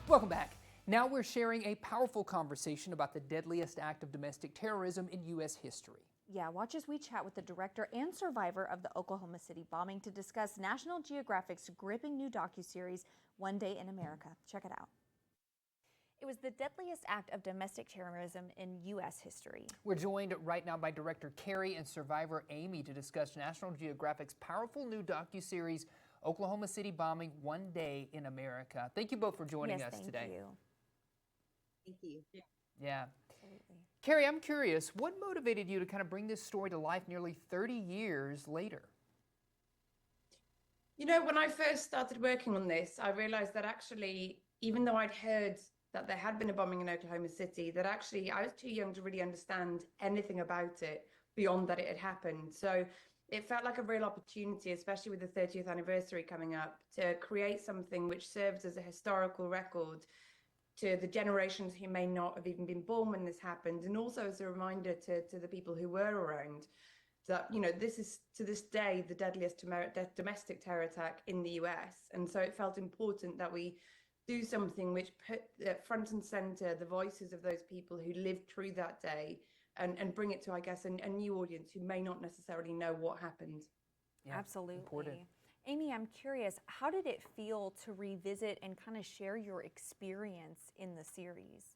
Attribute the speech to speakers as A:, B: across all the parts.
A: Welcome back. Now we're sharing a powerful conversation about the deadliest act of domestic terrorism in U.S. history.
B: Yeah, watch as we chat with the director and survivor of the Oklahoma City bombing to discuss National Geographic's gripping new docuseries, One Day in America. Check it out. It was the deadliest act of domestic terrorism in U.S. history.
A: We're joined right now by director Carrie and survivor Amy to discuss National Geographic's powerful new docuseries, Oklahoma City bombing, One Day in America. Thank you both for joining us today.
C: Thank you.
A: Yeah.
B: Absolutely.
A: Carrie, I'm curious, what motivated you to kind of bring this story to life nearly 30 years later?
C: You know, when I first started working on this, I realized that actually, even though I'd heard that there had been a bombing in Oklahoma City, that actually I was too young to really understand anything about it beyond that it had happened. So it felt like a real opportunity, especially with the 30th anniversary coming up, to create something which serves as a historical record to the generations who may not have even been born when this happened, and also as a reminder to the people who were around that, you know, this is to this day the deadliest domestic terror attack in the US. And so it felt important that we do something which put front and center the voices of those people who lived through that day, and bring it to, I guess, a new audience who may not necessarily know what happened.
A: Yeah,
B: absolutely.
A: Important.
B: Amy, I'm curious, how did it feel to revisit and kind of share your experience in the series?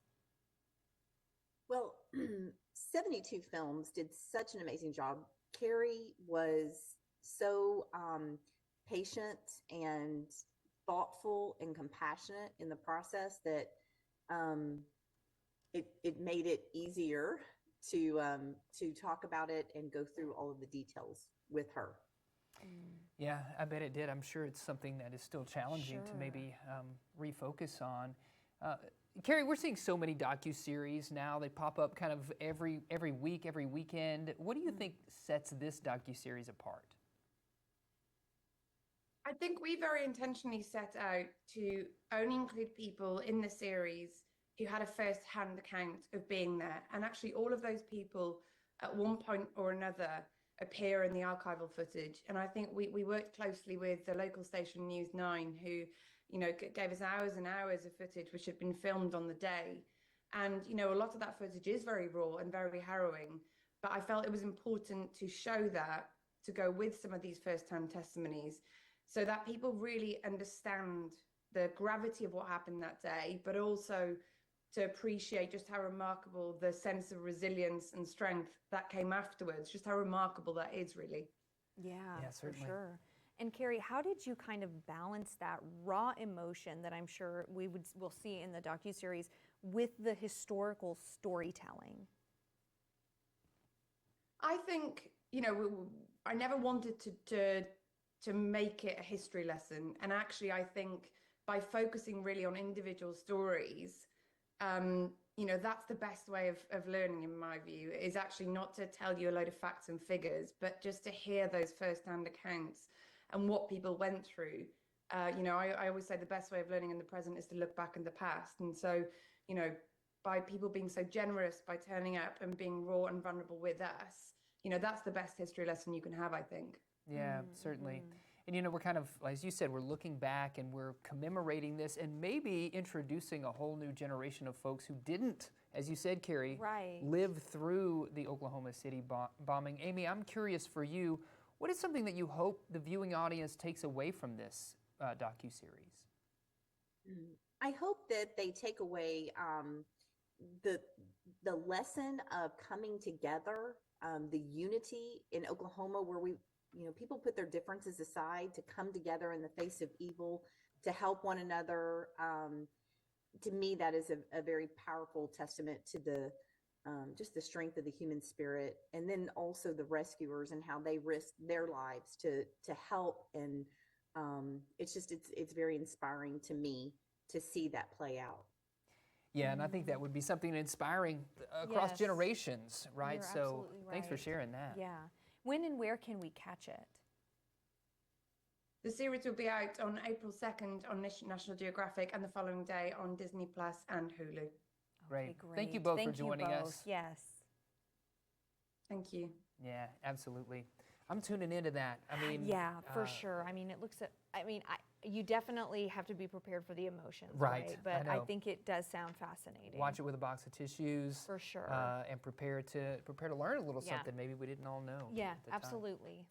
D: Well, 72 Films did such an amazing job. Carrie was so patient and thoughtful and compassionate in the process that it made it easier to talk about it and go through all of the details with her.
A: Yeah, I bet it did. I'm sure it's something that is still challenging to maybe refocus on. Carrie, we're seeing so many docuseries now. They pop up kind of every week, every weekend. What do you think sets this docuseries apart?
C: I think we very intentionally set out to only include people in the series who had a first-hand account of being there. And actually all of those people at one point or another appear in the archival footage. And I think we worked closely with the local station News 9, who, you know, gave us hours and hours of footage which had been filmed on the day. And, you know, a lot of that footage is very raw and very harrowing, but I felt it was important to show that, to go with some of these first-hand testimonies, so that people really understand the gravity of what happened that day, but also to appreciate just how remarkable the sense of resilience and strength that came afterwards, just how remarkable that is, really.
B: Yeah, for
A: certainly.
B: sure. And Carrie, how did you kind of balance that raw emotion that I'm sure we'll see in the docuseries with the historical storytelling?
C: I think, you know, I never wanted to make it a history lesson. And actually, I think by focusing really on individual stories, you know, that's the best way of learning, in my view, is actually not to tell you a load of facts and figures, but just to hear those first-hand accounts and what people went through. You know, I always say the best way of learning in the present is to look back in the past. And so, you know, by people being so generous, by turning up and being raw and vulnerable with us, you know, that's the best history lesson you can have, I think.
A: Yeah, certainly. And you know, we're kind of, as you said, we're looking back and we're commemorating this and maybe introducing a whole new generation of folks who didn't, as you said, Carrie, live through the Oklahoma City bombing. Amy, I'm curious for you, what is something that you hope the viewing audience takes away from this docuseries?
D: I hope that they take away the lesson of coming together, the unity in Oklahoma, where you know, people put their differences aside to come together in the face of evil, to help one another. To me, that is a very powerful testament to the just the strength of the human spirit, and then also the rescuers and how they risked their lives to help. And it's very inspiring to me to see that play out.
A: Yeah, and I think that would be something inspiring across generations, right?
B: You're
A: So
B: absolutely
A: thanks for sharing that.
B: Yeah. When and where can we catch it?
C: The series will be out on April 2nd on National Geographic, and the following day on Disney Plus and Hulu.
A: Great.
B: Okay, great.
A: Thank you both for
B: Thank you
A: joining
B: both.
A: us.
B: Yes.
C: Thank you.
A: Yeah, absolutely. I'm tuning into that. I mean,
B: yeah, for sure. I mean, it looks I mean, you definitely have to be prepared for the emotions,
A: Right,
B: But
A: I
B: I
A: know.
B: think it does sound fascinating.
A: Watch it with a box of tissues.
B: For sure.
A: And prepare to learn a little
B: Yeah.
A: something maybe we didn't all know.
B: Yeah,
A: at the time.
B: absolutely.